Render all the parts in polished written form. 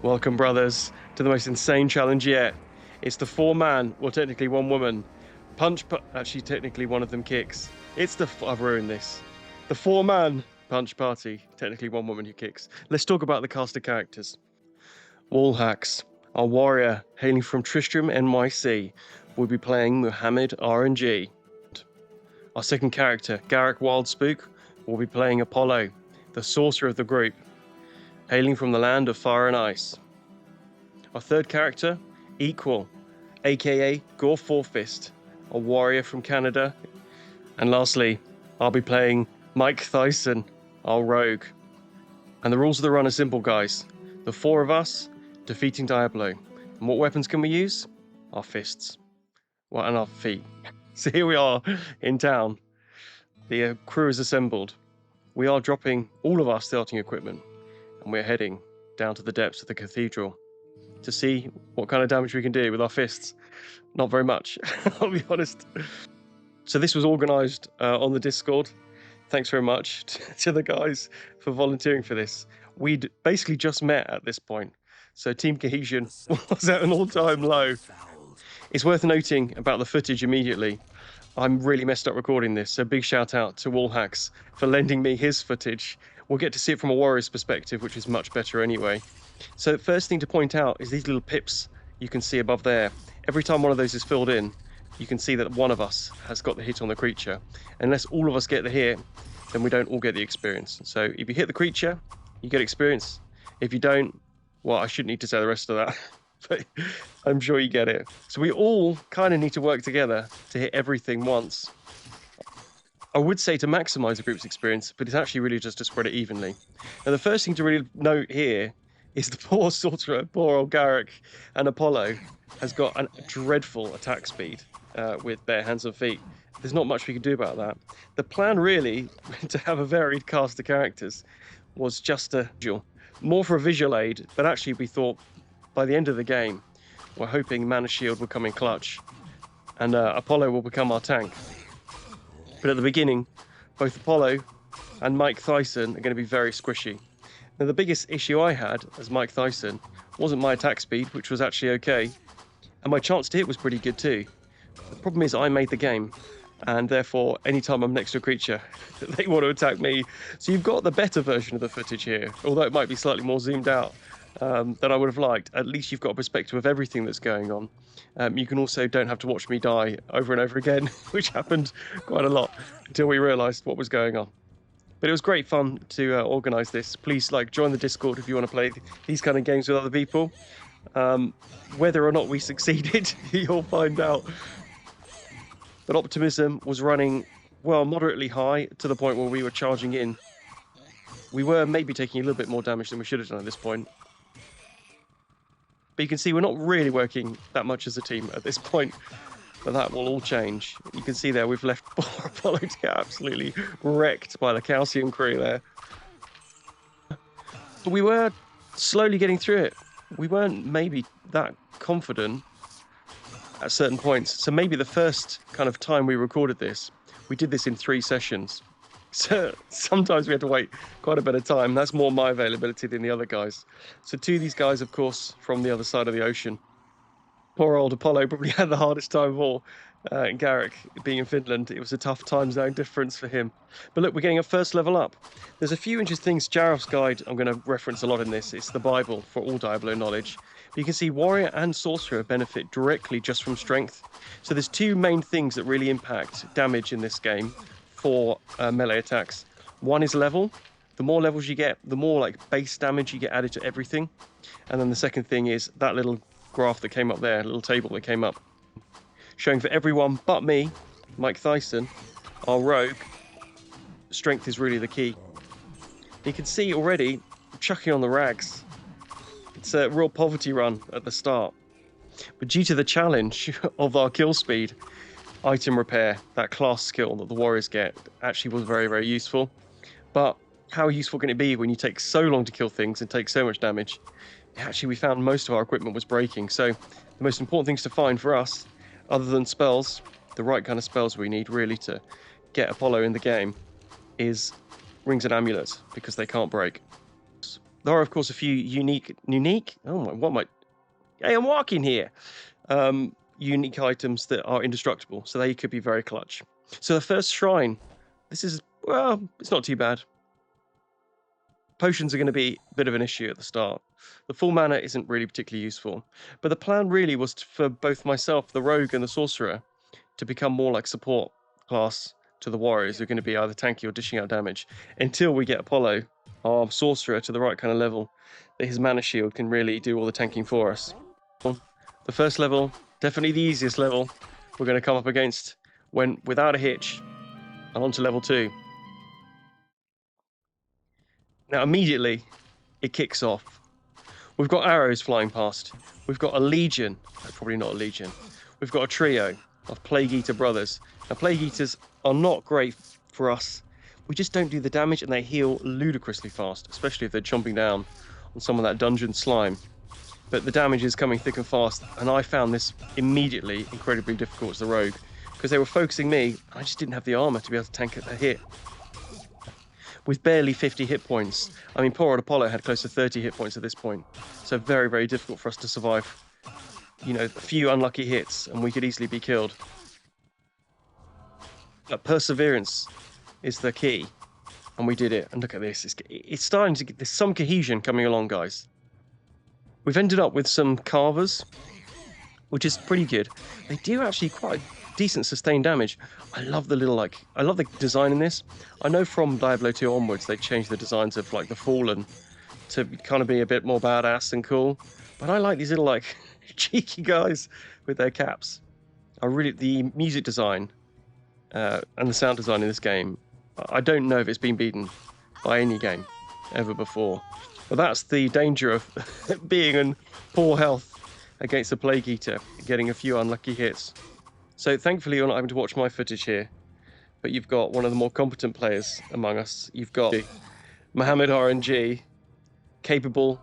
Welcome, brothers, to the most insane challenge yet. It's the 4-man, well, technically 1 woman. Actually, technically one of them kicks. I've ruined this. The 4-man punch party, technically 1 woman who kicks. Let's talk about the cast of characters. Wallhacks, our warrior, hailing from Tristram, NYC, will be playing Muhammad RNG. Our second character, Garrick Wildspook, will be playing Apollo, the sorcerer of the group, hailing from the land of fire and ice. Our third character, Equal, aka Gore Fourfist, a warrior from Canada. And lastly, I'll be playing Mike Thyssen, our rogue. And the rules of the run are simple, guys. The 4 of us defeating Diablo. And what weapons can we use? Our fists. Well, and our feet. So here we are in town. The crew is assembled. We are dropping all of our starting equipment, and we're heading down to the depths of the cathedral to see what kind of damage we can do with our fists. Not very much, I'll be honest. So this was organised on the Discord. Thanks very much to the guys for volunteering for this. We'd basically just met at this point, so team cohesion was at an all-time low. It's worth noting about the footage immediately. I'm really messed up recording this, so big shout out to Wallhacks for lending me his footage. We'll get to see it from a warrior's perspective, which is much better anyway. So the first thing to point out is these little pips you can see above there. Every time one of those is filled in, you can see that one of us has got the hit on the creature. Unless all of us get the hit, then we don't all get the experience. So if you hit the creature, you get experience. If you don't, well, I shouldn't need to say the rest of that, but I'm sure you get it. So we all kind of need to work together to hit everything once. I would say to maximize the group's experience, but it's actually really just to spread it evenly. Now, the first thing to really note here is the poor sorcerer, poor old Garrick and Apollo, has got a dreadful attack speed with bare hands and feet. There's not much we can do about that. The plan really, to have a varied cast of characters, was just more for a visual aid, but actually we thought by the end of the game, we're hoping Mana Shield will come in clutch, and Apollo will become our tank. But at the beginning, both Apollo and Mike Thyssen are going to be very squishy. Now, the biggest issue I had as Mike Thyssen wasn't my attack speed, which was actually okay, and my chance to hit was pretty good too. The problem is I made the game, and therefore anytime I'm next to a creature, they want to attack me. So you've got the better version of the footage here, although it might be slightly more zoomed out than I would have liked. At least you've got a perspective of everything that's going on. You can also don't have to watch me die over and over again, which happened quite a lot until we realised what was going on. But it was great fun to organise this. Please join the Discord if you want to play these kind of games with other people. Whether or not we succeeded, you'll find out. But optimism was running, well, moderately high to the point where we were charging in. We were maybe taking a little bit more damage than we should have done at this point. But you can see we're not really working that much as a team at this point. But that will all change. You can see there we've left Apollo to get absolutely wrecked by the Calcium crew there. But we were slowly getting through it. We weren't maybe that confident at certain points. So maybe the first kind of time we recorded this, we did this in 3 sessions. So sometimes we had to wait quite a bit of time. That's more my availability than the other guys. So 2 of these guys, of course, from the other side of the ocean. Poor old Apollo probably had the hardest time of all. Garrick, being in Finland, it was a tough time zone difference for him. But look, we're getting a first level up. There's a few interesting things. Jareth's guide, I'm going to reference a lot in this. It's the Bible for all Diablo knowledge. But you can see warrior and sorcerer benefit directly just from strength. So there's 2 main things that really impact damage in this game for melee attacks. One is level. The more levels you get, the more base damage you get added to everything. And then the second thing is that little graph that came up there, a little table that came up, showing for everyone but me, Mike Thyssen, our rogue, strength is really the key. You can see already, chucking on the rags. It's a real poverty run at the start. But due to the challenge of our kill speed, item repair, that class skill that the warriors get, actually was very, very useful. But how useful can it be when you take so long to kill things and take so much damage? Actually, we found most of our equipment was breaking. So the most important things to find for us, other than spells, the right kind of spells we need really to get Apollo in the game, is rings and amulets, because they can't break. There are, of course, a few unique. Oh my, what am I? Hey, I'm walking here. Unique items that are indestructible, so they could be very clutch. So the first shrine, this is, well, it's not too bad. Potions are going to be a bit of an issue at the start. The full mana isn't really particularly useful, but the plan really was for both myself, the rogue, and the sorcerer to become more like support class to the warriors who are going to be either tanky or dishing out damage until we get Apollo, our sorcerer, to the right kind of level that his mana shield can really do all the tanking for us. The first level, definitely the easiest level we're going to come up against, went without a hitch and on to level 2. Now immediately it kicks off. We've got arrows flying past. We've got a legion, probably not a legion. We've got a trio of Plague Eater brothers. Now Plague Eaters are not great for us. We just don't do the damage and they heal ludicrously fast, especially if they're chomping down on some of that dungeon slime. But the damage is coming thick and fast, and I found this immediately incredibly difficult as the rogue, because they were focusing me, and I just didn't have the armor to be able to tank a hit. With barely 50 hit points, I mean, poor old Apollo had close to 30 hit points at this point, so very, very difficult for us to survive, you know, a few unlucky hits, and we could easily be killed. But perseverance is the key, and we did it. And look at this, it's starting to get, there's some cohesion coming along, guys. We've ended up with some carvers, which is pretty good. They do actually quite decent sustained damage. I love the little, like, I love the design in this. I know from Diablo 2 onwards, they changed the designs of, like, the Fallen to kind of be a bit more badass and cool. But I like these little, like, cheeky guys with their caps. The music design and the sound design in this game, I don't know if it's been beaten by any game ever before. But that's the danger of being in poor health against a Plague Eater, getting a few unlucky hits. So thankfully you're not having to watch my footage here, but you've got one of the more competent players among us. You've got Mohammed RNG, capable,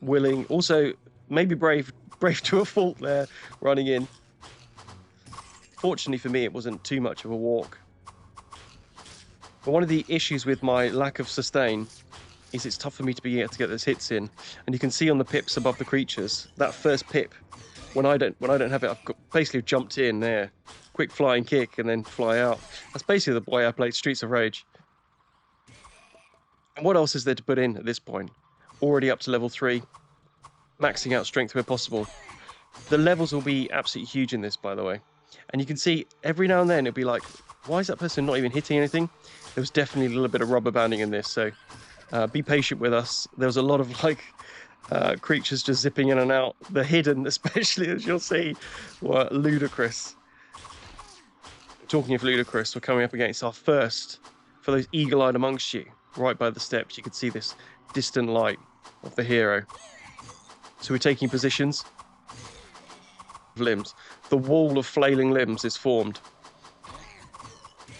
willing, also maybe brave to a fault there, running in. Fortunately for me, it wasn't too much of a walk. But one of the issues with my lack of sustain is it's tough for me to be able to get those hits in. And you can see on the pips above the creatures, that first pip, when I don't have it, I've basically jumped in there, quick flying kick and then fly out. That's basically the way I played Streets of Rage. And what else is there to put in at this point? Already up to level 3, maxing out strength where possible. The levels will be absolutely huge in this, by the way. And you can see every now and then it'll be like, why is that person not even hitting anything? There was definitely a little bit of rubber banding in this, so be patient with us. There was a lot of like creatures just zipping in and out. The hidden, especially, as you'll see, were ludicrous. Talking of ludicrous, we're coming up against our first, for those eagle-eyed amongst you, right by the steps, you can see this distant light of the hero. So we're taking positions. Limbs. The wall of flailing limbs is formed.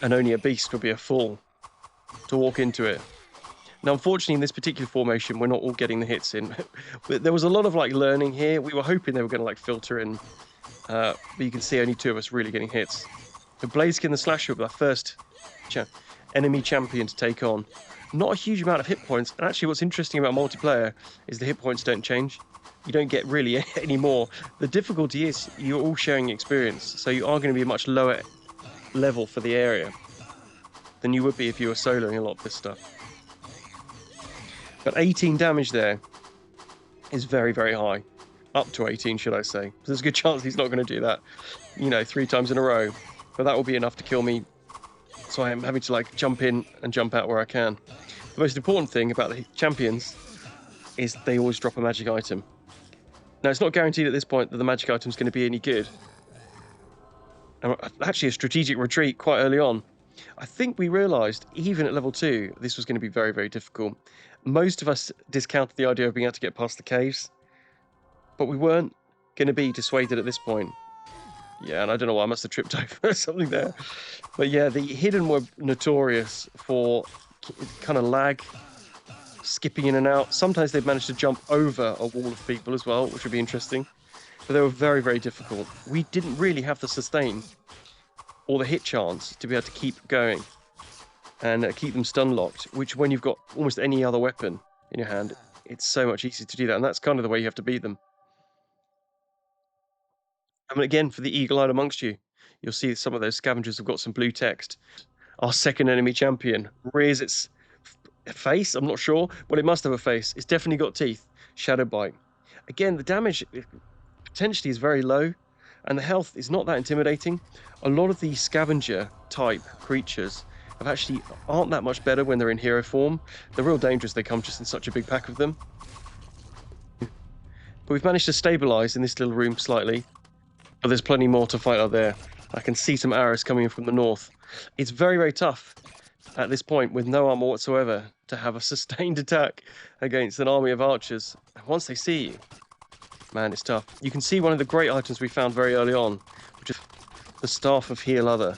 And only a beast would be a fool to walk into it. Now, unfortunately, in this particular formation, we're not all getting the hits in. There was a lot of like learning here. We were hoping they were going to like filter in, but you can see only 2 of us really getting hits. So Blaziken the Slasher, our first enemy champion to take on. Not a huge amount of hit points. And actually, what's interesting about multiplayer is the hit points don't change. You don't get really any more. The difficulty is you're all sharing experience, so you are going to be a much lower level for the area than you would be if you were soloing a lot of this stuff. But 18 damage there is very, very high. Up to 18, should I say. There's a good chance he's not going to do that, you know, 3 times in a row. But that will be enough to kill me. So I am having to like jump in and jump out where I can. The most important thing about the champions is they always drop a magic item. Now, it's not guaranteed at this point that the magic item is going to be any good. Actually, a strategic retreat quite early on. I think we realised, even at level 2, this was going to be very, very difficult. Most of us discounted the idea of being able to get past the caves, but we weren't going to be dissuaded at this point. Yeah, and I don't know why, I must have tripped over something there. But yeah, the hidden were notorious for kind of lag, skipping in and out. Sometimes they've managed to jump over a wall of people as well, which would be interesting. But they were very, very difficult. We didn't really have the sustain or the hit chance to be able to keep going and keep them stun locked, which when you've got almost any other weapon in your hand, It's so much easier to do that, and that's kind of the way you have to beat them. I mean, again, for the eagle-eyed amongst you, you'll see some of those scavengers have got some blue text. Our second enemy champion rears its face. I'm not sure. Well, it must have a face. It's definitely got teeth. Shadow Bite. Again, the damage potentially is very low, and the health is not that intimidating. A lot of these scavenger type creatures aren't that much better when they're in hero form. They're real dangerous. They come just in such a big pack of them. But we've managed to stabilize in this little room slightly. But there's plenty more to fight out there. I can see some arrows coming in from the north. It's very, very tough at this point with no armor whatsoever to have a sustained attack against an army of archers. Once they see you, man, it's tough. You can see one of the great items we found very early on, which is the Staff of Heal Other.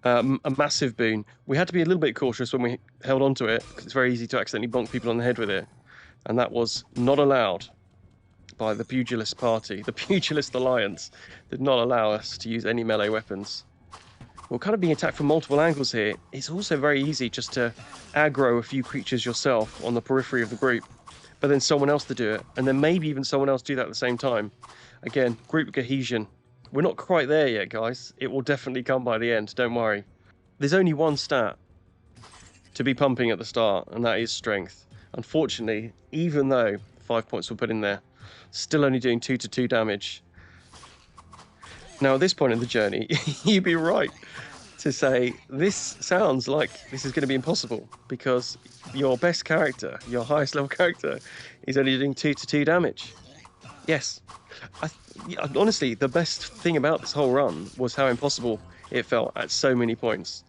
A massive boon. We had to be a little bit cautious when we held onto it, because it's very easy to accidentally bonk people on the head with it. And that was not allowed by the Pugilist Party. The Pugilist Alliance did not allow us to use any melee weapons. We're kind of being attacked from multiple angles here. It's also very easy just to aggro a few creatures yourself on the periphery of the group, but then someone else to do it, and then maybe even someone else do that at the same time. Again, group cohesion. We're not quite there yet, guys. It will definitely come by the end, don't worry. There's only one stat to be pumping at the start, and that is strength. Unfortunately, even though 5 points were put in there, still only doing 2-2 damage. Now, at this point in the journey, you'd be right to say this sounds like this is going to be impossible, because your best character, your highest level character, is only doing 2-2 damage. Yes. Honestly, the best thing about this whole run was how impossible it felt at so many points.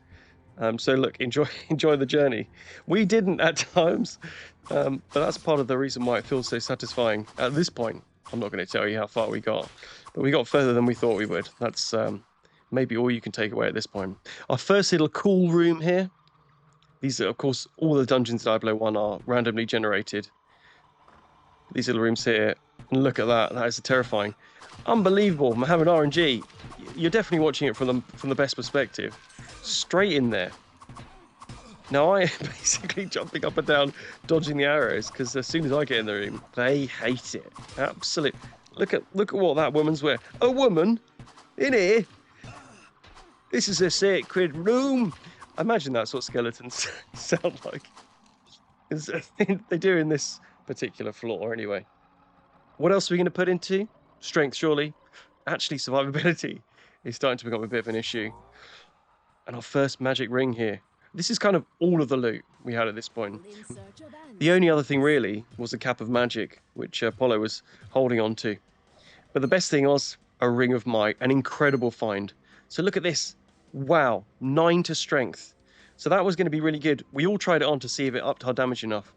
So look, enjoy the journey. We didn't at times, but that's part of the reason why it feels so satisfying. At this point, I'm not going to tell you how far we got, but we got further than we thought we would. That's maybe all you can take away at this point. Our first little cool room here. These are, of course, all the dungeons in Diablo 1 are randomly generated. These little rooms here, and look at that. That is terrifying. Unbelievable. I'm having RNG. You're definitely watching it from the best perspective. Straight in there. Now I am basically jumping up and down, dodging the arrows, because as soon as I get in the room, they hate it. Absolutely. Look at what that woman's wearing. A woman in here. This is a sacred room. Imagine that's what skeletons sound like. They do in this particular floor anyway. What else are we going to put into? Strength, surely. Actually, survivability is starting to become a bit of an issue. And our first magic ring here. This is kind of all of the loot we had at this point. The only other thing really was a cap of magic, which Apollo was holding on to. But the best thing was a ring of might, an incredible find. So look at this. Wow, 9 to strength. So that was going to be really good. We all tried it on to see if it upped our damage enough.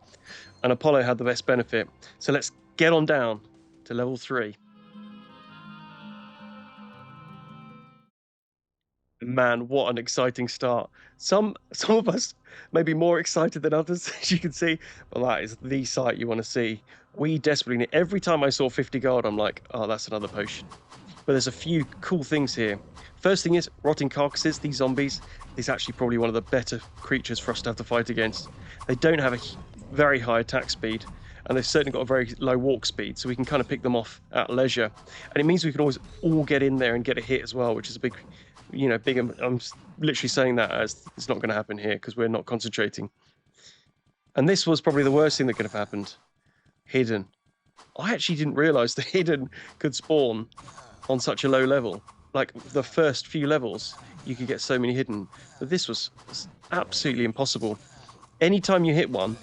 And Apollo had the best benefit. So let's get on down to level 3. Man, what an exciting start. Some of us may be more excited than others, as you can see, but that is the sight you want to see. We desperately need, every time I saw 50 gold, I'm like, oh, that's another potion. But there's a few cool things here. First thing is rotting carcasses. These zombies is actually probably one of the better creatures for us to have to fight against. They don't have a very high attack speed, and they've certainly got a very low walk speed, so we can kind of pick them off at leisure. And it means we can always all get in there and get a hit as well, which is a big, I'm literally saying that as it's not going to happen here because we're not concentrating. And this was probably the worst thing that could have happened. Hidden. I actually didn't realize the hidden could spawn on such a low level. Like the first few levels, you could get so many hidden, but this was absolutely impossible. Anytime you hit one,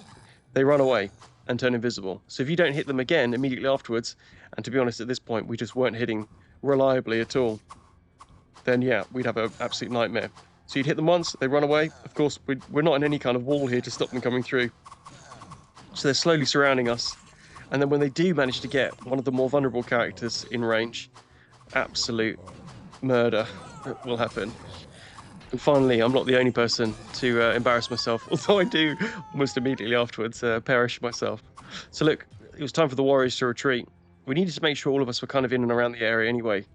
they run away and turn invisible. So if you don't hit them again immediately afterwards, and to be honest, at this point, we just weren't hitting reliably at all, then yeah, we'd have an absolute nightmare. So you'd hit them once, they run away. Of course, we're not in any kind of wall here to stop them coming through. So they're slowly surrounding us. And then when they do manage to get one of the more vulnerable characters in range, absolute murder will happen. And finally, I'm not the only person to embarrass myself, although I do almost immediately afterwards perish myself. So look, it was time for the warriors to retreat. We needed to make sure all of us were kind of in and around the area anyway.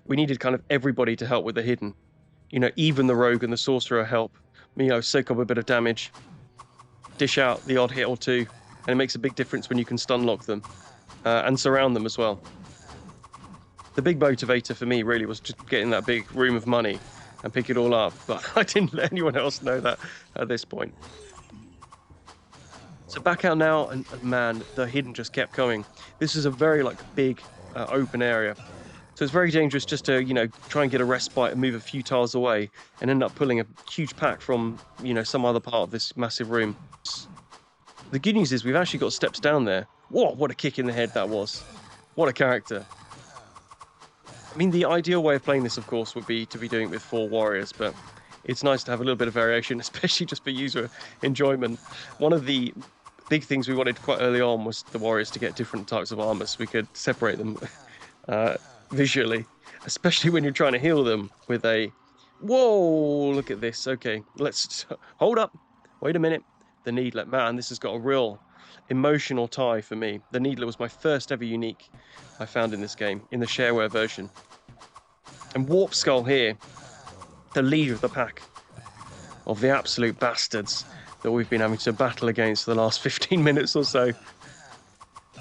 We needed kind of everybody to help with the hidden. Even the rogue and the sorcerer help. Soak up a bit of damage, dish out the odd hit or two, and it makes a big difference when you can stun lock them and surround them as well. The big motivator for me really was just getting that big room of money and pick it all up, but I didn't let anyone else know that at this point. So back out now, and man, the hidden just kept coming. This is a very big open area, so it's very dangerous just to try and get a respite and move a few tiles away and end up pulling a huge pack from some other part of this massive room. The good news is we've actually got steps down there. Whoa, what a kick in the head that was. What a character. I mean, the ideal way of playing this, of course, would be to be doing it with 4 warriors, but it's nice to have a little bit of variation, especially just for user enjoyment. One of the big things we wanted quite early on was the warriors to get different types of armor so we could separate them visually, especially when you're trying to heal them with a... Whoa, look at this. Okay, let's... Hold up. Wait a minute. The Needler. Man, this has got a real emotional tie for me. The Needler was my first ever unique I found in this game, in the shareware version. And Warp Skull here, the leader of the pack, of the absolute bastards that we've been having to battle against for the last 15 minutes or so.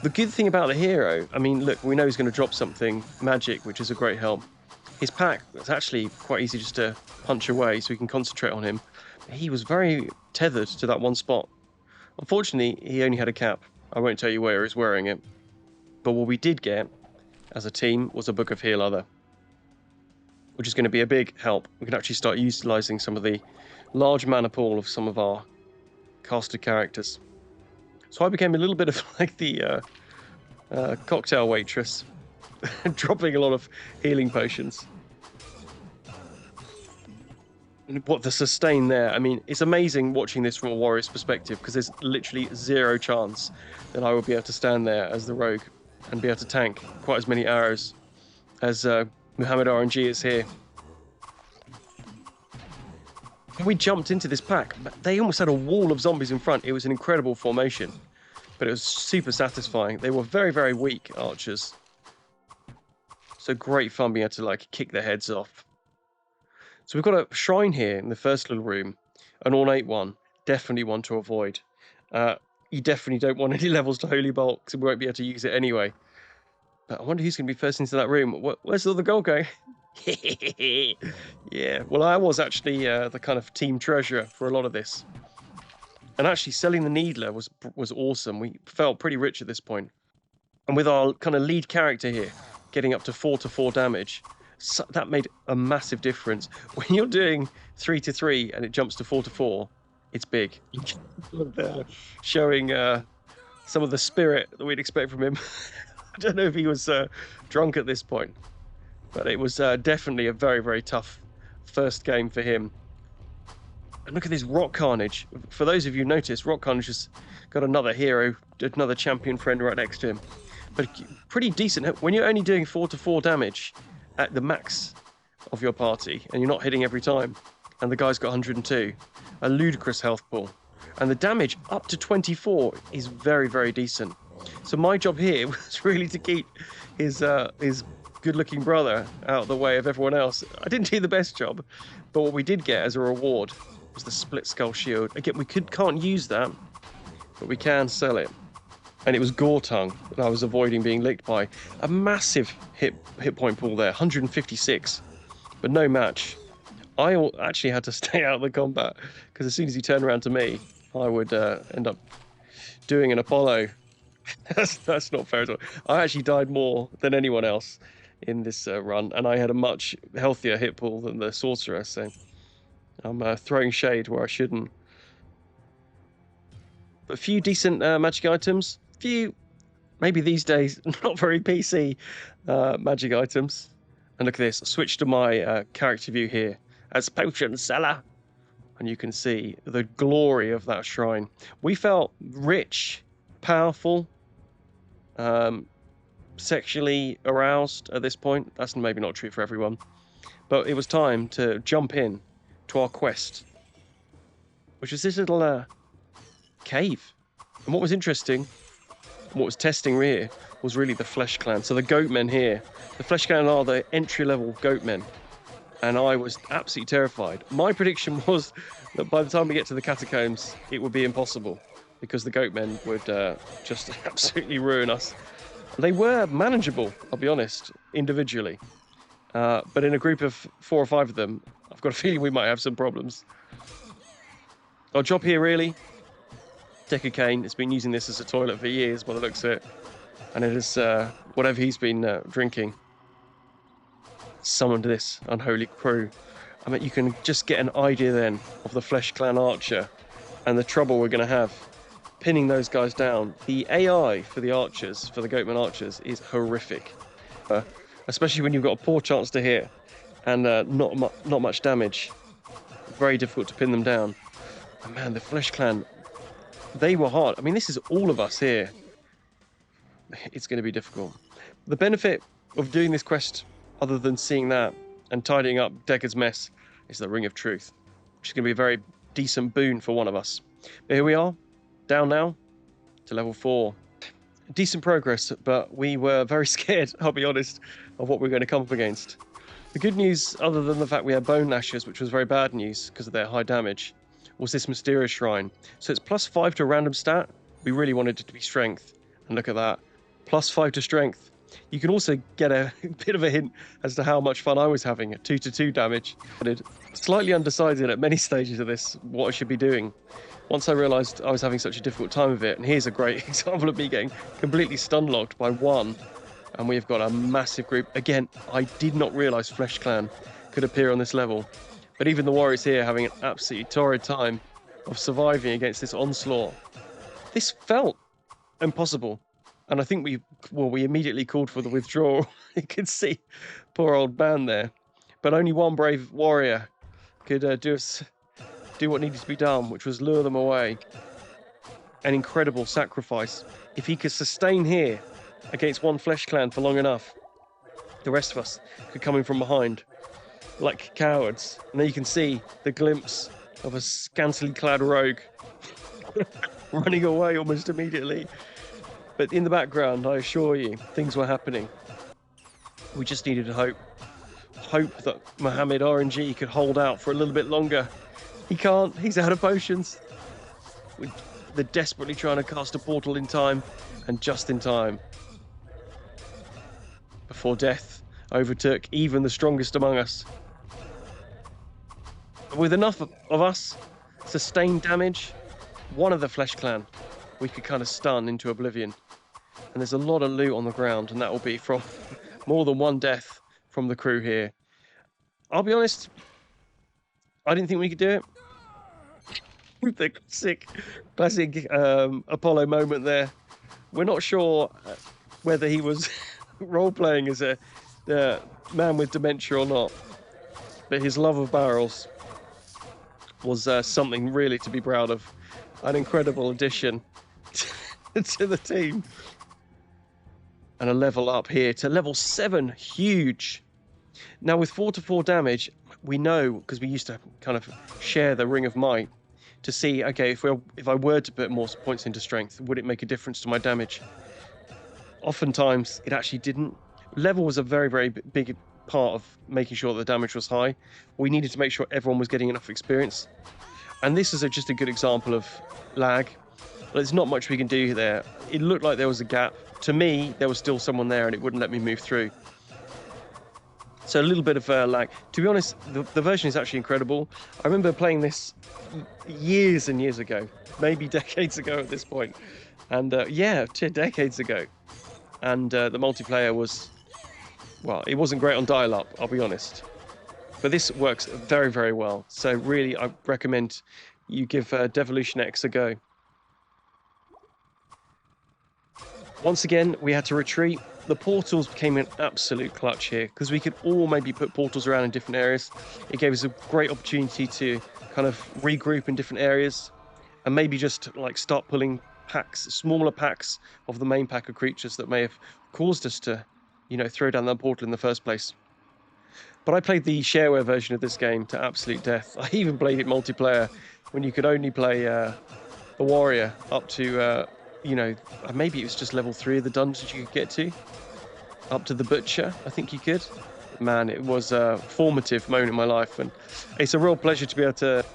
The good thing about the hero, I mean, look, we know he's going to drop something magic, which is a great help. His pack, it's actually quite easy just to punch away so we can concentrate on him. He was very tethered to that one spot. Unfortunately, he only had a cap. I won't tell you where he's wearing it. But what we did get, as a team, was a Book of Heal Other, which is going to be a big help. We can actually start utilising some of the large mana pool of some of our casted characters. So I became a little bit of like the cocktail waitress, dropping a lot of healing potions. And what the sustain there, I mean, it's amazing watching this from a warrior's perspective, because there's literally zero chance that I will be able to stand there as the rogue and be able to tank quite as many arrows as Muhammad RNG is here. When we jumped into this pack, they almost had a wall of zombies in front. It was an incredible formation, but it was super satisfying. They were very, very weak archers. So great fun being able to like kick their heads off. So we've got a shrine here in the first little room, an ornate one, definitely one to avoid. You definitely don't want any levels to Holy Bolt, because we won't be able to use it anyway. But I wonder who's going to be first into that room. Where's all the gold going? Yeah, well, I was actually the kind of team treasurer for a lot of this. And actually selling the Needler was awesome. We felt pretty rich at this point. And with our kind of lead character here, getting up to 4-4 damage, so that made a massive difference. When you're doing 3-3 and it jumps to 4-4, it's big. Showing some of the spirit that we'd expect from him. I don't know if he was drunk at this point, but it was definitely a very, very tough first game for him. And look at this Rock Carnage. For those of you who noticed, Rock Carnage has got another hero, another champion friend right next to him. But pretty decent. When you're only doing 4-4 damage at the max of your party, and you're not hitting every time, and the guy's got 102, a ludicrous health pool, and the damage up to 24 is very, very decent. So my job here was really to keep his good-looking brother out of the way of everyone else. I didn't do the best job, but what we did get as a reward was the split skull shield. Again, we can't use that, but we can sell it. And it was Gore Tongue that I was avoiding being licked by. A massive hit point pool there, 156, but no match. I actually had to stay out of the combat, because as soon as he turned around to me, I would end up doing an Apollo. That's not fair at all. I actually died more than anyone else in this run, and I had a much healthier hit pool than the sorcerer, so I'm throwing shade where I shouldn't. But a few decent magic items. Few, maybe these days, not very PC magic items. And look at this. I switched to my character view here as potion seller, and you can see the glory of that shrine. We felt rich, powerful, sexually aroused at this point. That's maybe not true for everyone, but it was time to jump in to our quest, which is this little cave. And what was interesting, what was testing here, was really the Flesh Clan. So the Goatmen here, the Flesh Clan are the entry-level Goatmen, and I was absolutely terrified. My prediction was that by the time we get to the Catacombs, it would be impossible. because the goatmen would just absolutely ruin us. They were manageable, I'll be honest, individually. But in a group of 4 or 5 of them, I've got a feeling we might have some problems. Our job here, really, Arkaine has been using this as a toilet for years by the looks of it. And it is whatever he's been drinking. Summoned this unholy crew. I mean, you can just get an idea then of the Flesh Clan Archer and the trouble we're going to have pinning those guys down. The AI for the archers, for the Goatman archers, is horrific. Especially when you've got a poor chance to hit and not much damage. Very difficult to pin them down. And man, the Flesh Clan, they were hard. I mean, this is all of us here. It's going to be difficult. The benefit of doing this quest, other than seeing that and tidying up Deckard's mess, is the Ring of Truth, which is going to be a very decent boon for one of us. But here we are, down now to level 4. Decent progress, but we were very scared, I'll be honest, of what we're going to come up against. The good news, other than the fact we had Bone Lashers, which was very bad news because of their high damage, was this mysterious shrine. So it's +5 to a random stat. We really wanted it to be strength. And look at that. +5 to strength. You can also get a bit of a hint as to how much fun I was having at 2-2 damage. Slightly undecided at many stages of this what I should be doing. Once I realised I was having such a difficult time of it, and here's a great example of me getting completely stun-locked by 1, and we've got a massive group. Again, I did not realise Flesh Clan could appear on this level, but even the warriors here having an absolutely torrid time of surviving against this onslaught. This felt impossible, and I think we immediately called for the withdrawal. You can see poor old man there, but only one brave warrior could do what needed to be done, which was lure them away. An incredible sacrifice. If he could sustain here against one Flesh Clan for long enough, the rest of us could come in from behind like cowards. And there you can see the glimpse of a scantily clad rogue running away almost immediately. But in the background, I assure you, things were happening. We just needed to hope that Mohammed RNG could hold out for a little bit longer. He can't, he's out of potions. They're desperately trying to cast a portal in time, and just in time. Before death overtook even the strongest among us. With enough of us sustained damage, one of the Flesh Clan we could kind of stun into oblivion. And there's a lot of loot on the ground, and that will be from more than one death from the crew here. I'll be honest, I didn't think we could do it. The classic Apollo moment there. We're not sure whether he was role-playing as a man with dementia or not, but his love of barrels was something really to be proud of. An incredible addition to the team. And a level up here to level 7, huge. Now with 4-4 damage, we know, because we used to kind of share the Ring of Might, to see, okay, if I were to put more points into strength, would it make a difference to my damage? Oftentimes, it actually didn't. Level was a very, very big part of making sure that the damage was high. We needed to make sure everyone was getting enough experience. And this is just a good example of lag. There's not much we can do there. It looked like there was a gap. To me, there was still someone there and it wouldn't let me move through. So a little bit of lag. To be honest, the version is actually incredible. I remember playing this years and years ago, maybe decades ago at this point. And yeah, 2 decades ago. And the multiplayer was, well, it wasn't great on dial-up, I'll be honest. But this works very, very well. So really, I recommend you give Devolution X a go. Once again, we had to retreat. The portals became an absolute clutch here because we could all maybe put portals around in different areas. It gave us a great opportunity to kind of regroup in different areas and maybe just like start pulling packs, smaller packs of the main pack of creatures that may have caused us to, you know, throw down that portal in the first place. But I played the shareware version of this game to absolute death. I even played it multiplayer when you could only play the warrior up to, you know, maybe it was just level 3 of the dungeons you could get to. Up to the butcher, I think you could. Man, it was a formative moment in my life. And it's a real pleasure to be able to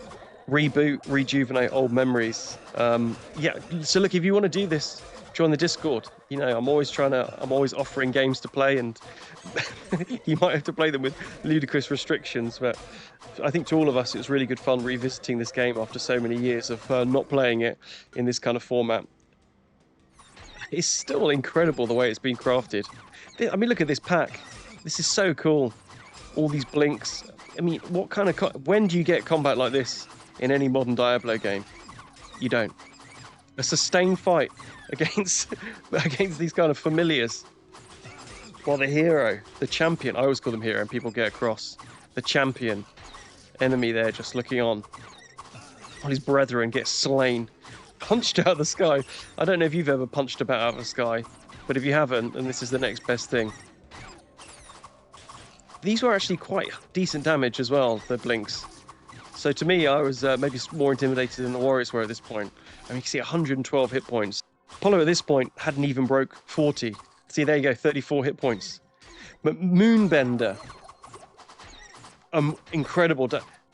reboot, rejuvenate old memories. Yeah, so look, if you want to do this, join the Discord. You know, I'm always offering games to play, and you might have to play them with ludicrous restrictions, but I think to all of us, it was really good fun revisiting this game after so many years of not playing it in this kind of format. It's still incredible the way it's been crafted. I mean, look at this pack. This is so cool. All these blinks. I mean, what kind of when do you get combat like this in any modern Diablo game? You don't. A sustained fight against these kind of familiars. While the hero, the champion, I always call them hero, and people get across. The champion enemy there just looking on while his brethren get slain, punched out of the sky. I don't know if you've ever punched a bat out of the sky, but if you haven't, then this is the next best thing. These were actually quite decent damage as well, the blinks. So to me, I was maybe more intimidated than the warriors were at this point. I mean, you can see 112 hit points. Apollo at this point hadn't even broke 40. See, there you go, 34 hit points. But Moonbender, incredible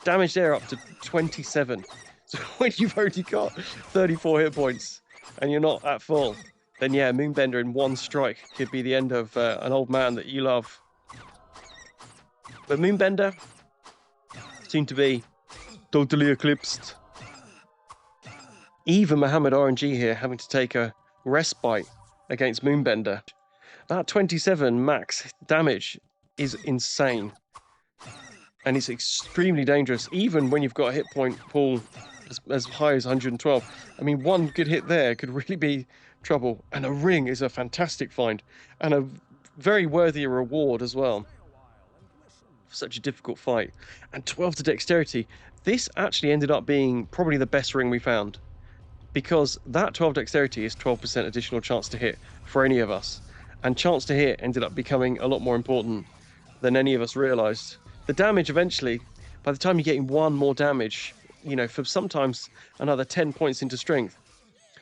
damage there, up to 27. So when you've already got 34 hit points and you're not at full, then yeah, Moonbender in one strike could be the end of an old man that you love. But Moonbender seemed to be totally eclipsed. Even Mohammed RNG here having to take a respite against Moonbender. That 27 max damage is insane. And it's extremely dangerous, even when you've got a hit point pool as high as 112. I mean, one good hit there could really be trouble. And a ring is a fantastic find, and a very worthy reward as well. Such a difficult fight. And 12 to dexterity. This actually ended up being probably the best ring we found, because that 12 dexterity is 12% additional chance to hit for any of us. And chance to hit ended up becoming a lot more important than any of us realized. The damage eventually, by the time you're getting one more damage, you know, for sometimes another 10 points into strength,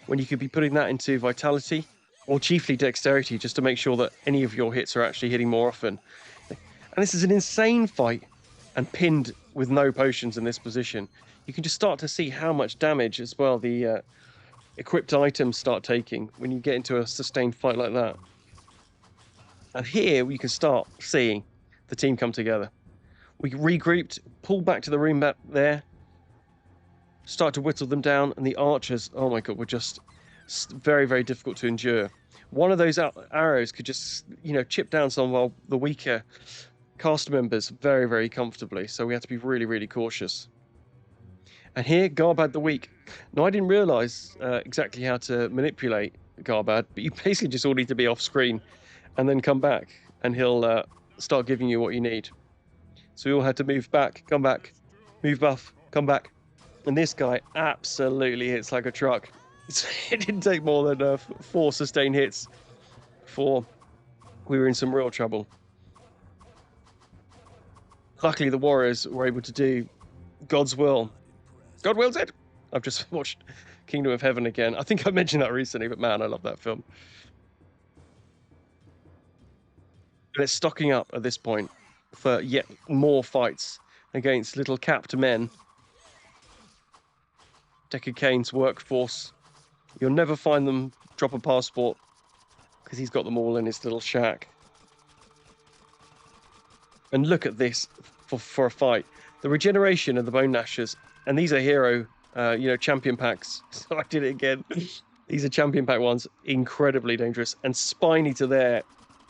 when you could be putting that into vitality or chiefly dexterity, just to make sure that any of your hits are actually hitting more often. And this is an insane fight, and pinned with no potions in this position. You can just start to see how much damage as well the equipped items start taking when you get into a sustained fight like that. And here we can start seeing the team come together. We regrouped, pulled back to the room back there, start to whittle them down, and the archers, oh my god, were just very, very difficult to endure. One of those arrows could just, you know, chip down some of the weaker cast members very, very comfortably, so we had to be really, really cautious. And here, Garbad the Weak. Now, I didn't realise exactly how to manipulate Garbad, but you basically just all need to be off screen and then come back, and he'll start giving you what you need. So we all had to move back, come back, move buff, come back. And this guy absolutely hits like a truck. It didn't take more than 4 sustained hits before we were in some real trouble. Luckily, the warriors were able to do God's will. God wills it! I've just watched Kingdom of Heaven again. I think I mentioned that recently, but man, I love that film. And it's stocking up at this point for yet more fights against little capped men. Deckard Cain's workforce. You'll never find them drop a passport, because he's got them all in his little shack. And look at this for a fight. The regeneration of the Bone Gnashers, and these are hero, champion packs. So I did it again. These are champion pack ones, incredibly dangerous. And Spiny to there,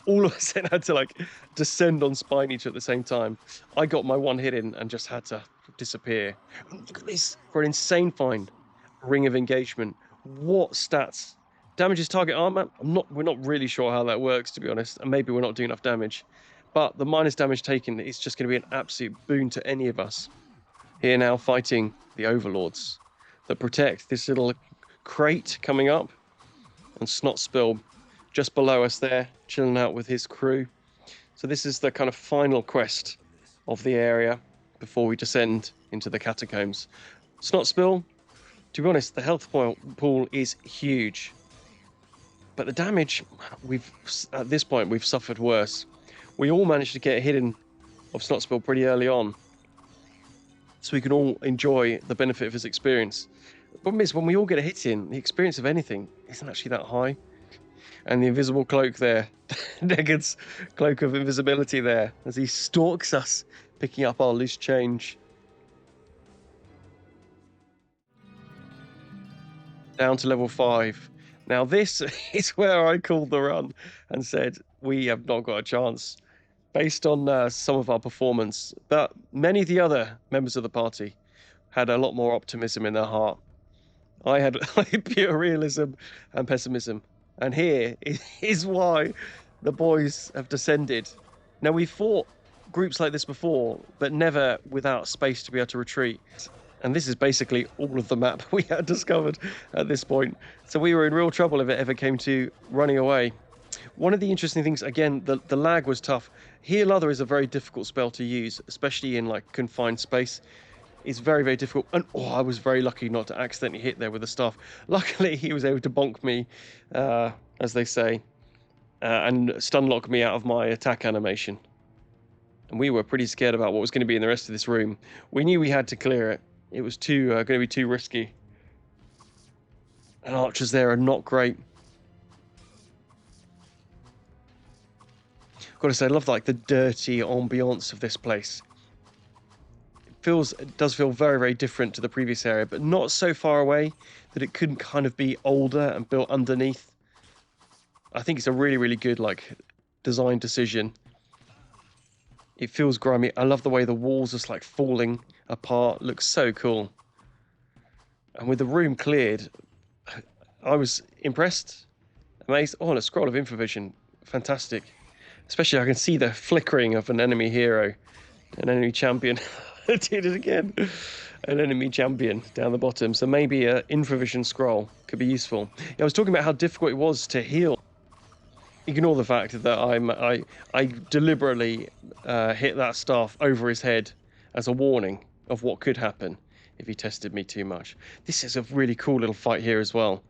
all of us had to like descend on Spiny to at the same time. I got my one hit in and just had to disappear. Look at this for an insane find. Ring of Engagement. What stats? Damages target armor. We're not really sure how that works, to be honest, and maybe we're not doing enough damage. But the minus damage taken is just going to be an absolute boon to any of us. Here now fighting the overlords that protect this little crate coming up, and Snot Spill just below us there, chilling out with his crew. So this is the kind of final quest of the area before we descend into the catacombs. Snot Spill, to be honest, the health pool is huge, but the damage at this point we've suffered worse. We all managed to get a hit in of Snot Spill pretty early on, so we can all enjoy the benefit of his experience. The problem is, when we all get a hit in, the experience of anything isn't actually that high. And the invisible cloak there, Negan's cloak of invisibility there, as he stalks us, picking up our loose change. Down to level 5. Now this is where I called the run and said, we have not got a chance based on some of our performance. But many of the other members of the party had a lot more optimism in their heart. I had pure realism and pessimism. And here is why the boys have descended. Now, we've fought groups like this before, but never without space to be able to retreat. And this is basically all of the map we had discovered at this point. So we were in real trouble if it ever came to running away. One of the interesting things, again, the lag was tough. Heal Other is a very difficult spell to use, especially in like confined space. It's very, very difficult. And I was very lucky not to accidentally hit there with the staff. Luckily, he was able to bonk me, as they say, and stun lock me out of my attack animation. And we were pretty scared about what was going to be in the rest of this room. We knew we had to clear it. It was going to be too risky. And archers there are not great. Got to say, I love like the dirty ambiance of this place. It does feel very, very different to the previous area, but not so far away that it couldn't kind of be older and built underneath. I think it's a really, really good like design decision. It feels grimy. I love the way the walls are just like falling apart. Looks so cool. And with the room cleared, I was impressed, amazed. Oh, and a scroll of infravision. Fantastic. Especially I can see the flickering of an enemy hero, an enemy champion. I did it again. An enemy champion down the bottom. So maybe an infravision scroll could be useful. Yeah, I was talking about how difficult it was to heal. Ignore the fact that I deliberately hit that staff over his head as a warning of what could happen if he tested me too much. This is a really cool little fight here as well.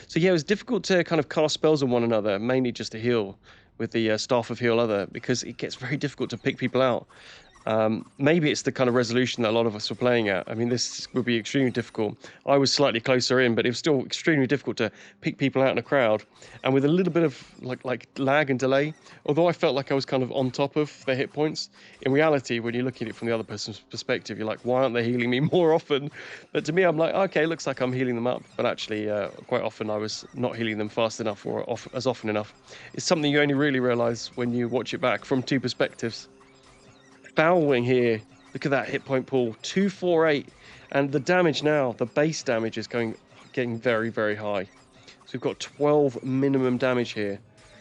So yeah, it was difficult to kind of cast spells on one another, mainly just to heal with the Staff of Heal Other, because it gets very difficult to pick people out. Maybe it's the kind of resolution that a lot of us were playing at. I mean, this would be extremely difficult. I was slightly closer in, but it was still extremely difficult to pick people out in a crowd. And with a little bit of like lag and delay, although I felt like I was kind of on top of their hit points, in reality, when you're looking at it from the other person's perspective, you're like, why aren't they healing me more often? But to me, I'm like, okay, looks like I'm healing them up. But actually, quite often I was not healing them fast enough or as often enough. It's something you only really realize when you watch it back from two perspectives. Foul Wing here, look at that hit point pool, 248, and the damage now, the base damage is getting very, very high. So we've got 12 minimum damage here,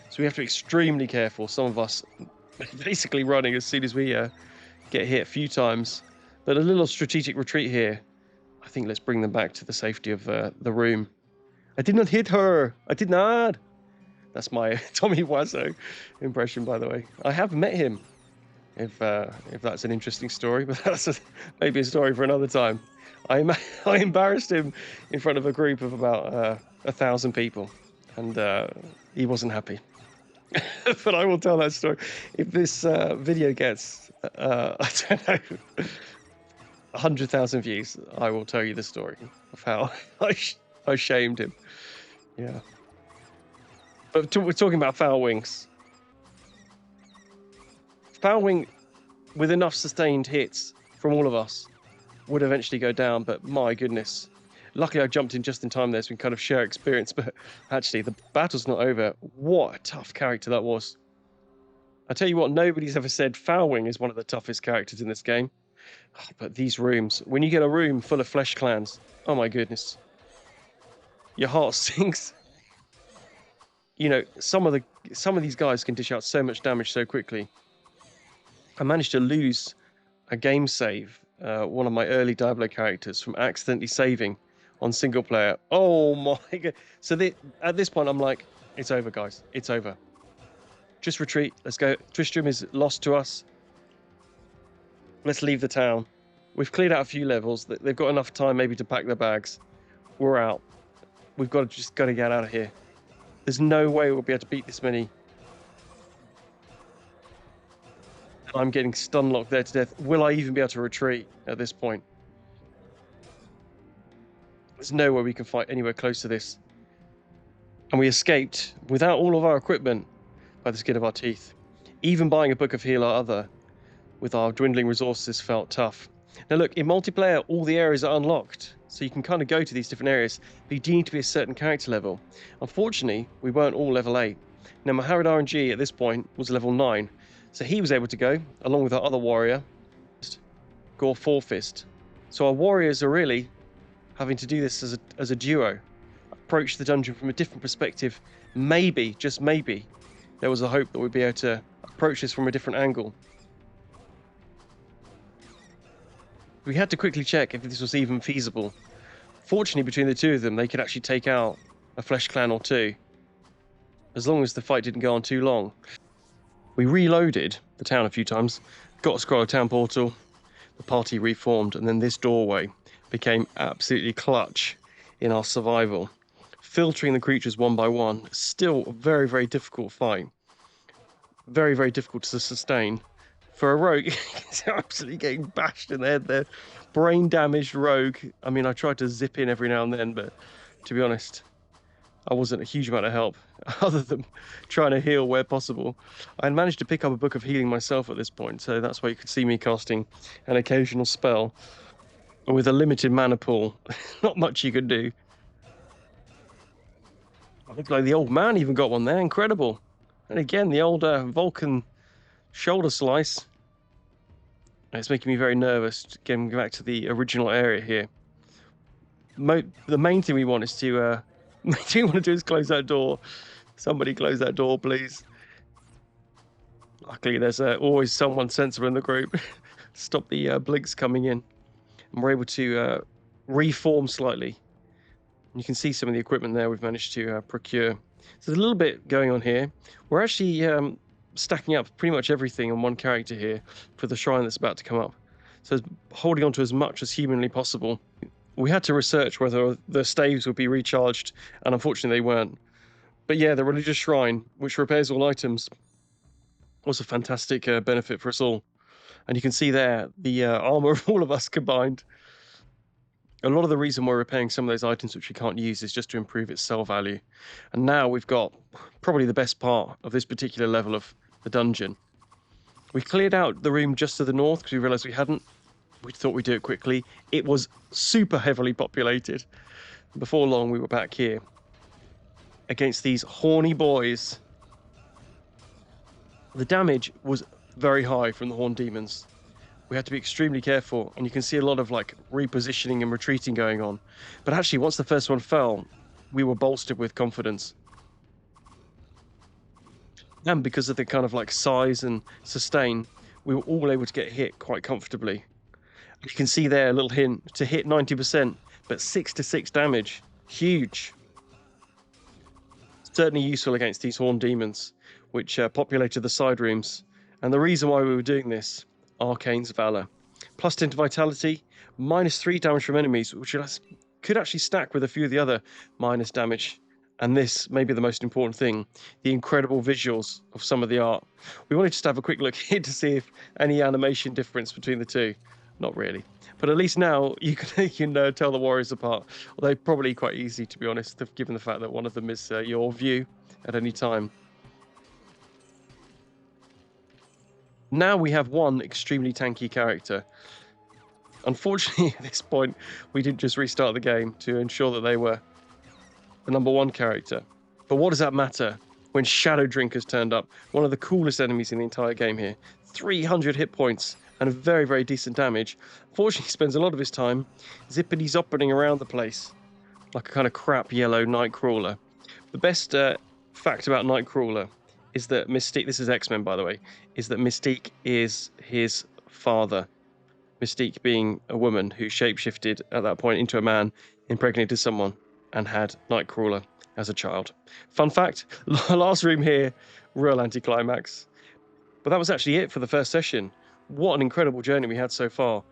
so we have to be extremely careful. Some of us basically running as soon as we get hit a few times, but a little strategic retreat here. I think let's bring them back to the safety of the room. I did not hit her. I did not. That's my Tommy Wiseau impression, by the way. I have met him. If that's an interesting story, but that's maybe a story for another time. I embarrassed him in front of a group of about 1,000 people, and he wasn't happy. But I will tell that story. If this video gets, I don't know, 100,000 views, I will tell you the story of how I shamed him. Yeah. But we're talking about Foul Wings. Foul Wing, with enough sustained hits from all of us, would eventually go down, but my goodness. Luckily, I jumped in just in time there so we can kind of share experience, but actually, the battle's not over. What a tough character that was. I tell you what, nobody's ever said Foul Wing is one of the toughest characters in this game. Oh, but these rooms, when you get a room full of flesh clans, oh my goodness. Your heart sinks. You know, some of these guys can dish out so much damage so quickly. I managed to lose a game save, one of my early Diablo characters, from accidentally saving on single player. Oh my god. So at this point, I'm like, it's over, guys. It's over. Just retreat. Let's go. Tristram is lost to us. Let's leave the town. We've cleared out a few levels. They've got enough time maybe to pack their bags. We're out. We've got to get out of here. There's no way we'll be able to beat this many. I'm getting stun locked there to death. Will I even be able to retreat at this point? There's no way we can fight anywhere close to this. And we escaped without all of our equipment by the skin of our teeth. Even buying a book of heal or other with our dwindling resources felt tough. Now look, in multiplayer, all the areas are unlocked, so you can kind of go to these different areas, but you do need to be a certain character level. Unfortunately, we weren't all level 8. Now Maharad RNG at this point was level 9, so he was able to go, along with our other warrior, Gore Fist. So our warriors are really having to do this as a duo, approach the dungeon from a different perspective. Maybe, just maybe, there was a hope that we'd be able to approach this from a different angle. We had to quickly check if this was even feasible. Fortunately, between the two of them, they could actually take out a flesh clan or two, as long as the fight didn't go on too long. We reloaded the town a few times, got a scroll of town portal, the party reformed, and then this doorway became absolutely clutch in our survival. Filtering the creatures one by one, still a very, very difficult fight. Very, very difficult to sustain. For a rogue, they're absolutely getting bashed in the head. They're brain damaged rogue. I mean, I tried to zip in every now and then, but to be honest, I wasn't a huge amount of help, other than trying to heal where possible. I had managed to pick up a book of healing myself at this point, so that's why you could see me casting an occasional spell. With a limited mana pool, not much you could do. I look like the old man even got one there, incredible. And again, the old Vulcan shoulder slice. It's making me very nervous getting back to the original area here. The main thing we want is to main thing we want to do is close that door. Somebody close that door, please. Luckily, there's always someone sensible in the group. Stop the blinks coming in. And we're able to reform slightly. And you can see some of the equipment there we've managed to procure. So there's a little bit going on here. We're actually stacking up pretty much everything on one character here for the shrine that's about to come up. So holding on to as much as humanly possible. We had to research whether the staves would be recharged, and unfortunately they weren't. But yeah, the religious shrine, which repairs all items, was a fantastic benefit for us all. And you can see there the armor of all of us combined. A lot of the reason we're repairing some of those items which we can't use is just to improve its sell value. And now we've got probably the best part of this particular level of the dungeon. We cleared out the room just to the north because we realized we hadn't. We thought we'd do it quickly. It was super heavily populated. Before long, we were back here against these horny boys. The damage was very high from the horned demons. We had to be extremely careful, and you can see a lot of like repositioning and retreating going on. But actually, once the first one fell, we were bolstered with confidence. And because of the kind of like size and sustain, we were all able to get hit quite comfortably. You can see there a little hint to hit 90%, but 6-6 damage. Huge. Certainly useful against these horned demons, which populated the side rooms. And the reason why we were doing this, Arkaine's valor. Plus 10 to vitality, -3 damage from enemies, which could actually stack with a few of the other minus damage. And this may be the most important thing, the incredible visuals of some of the art. We wanted just to have a quick look here to see if any animation difference between the two. Not really. But at least now you can tell the warriors apart. Although probably quite easy, to be honest, given the fact that one of them is your view at any time. Now we have one extremely tanky character. Unfortunately, at this point, we didn't just restart the game to ensure that they were the number one character. But what does that matter when Shadow Drinkers turned up? One of the coolest enemies in the entire game here. 300 hit points and a very, very decent damage. Fortunately, he spends a lot of his time zippity-zoppeting around the place like a kind of crap yellow Nightcrawler. The best fact about Nightcrawler is that Mystique, this is X-Men by the way, is that Mystique is his father. Mystique being a woman who shapeshifted at that point into a man, impregnated someone, and had Nightcrawler as a child. Fun fact, last room here, real anticlimax. But that was actually it for the first session. What an incredible journey we had so far.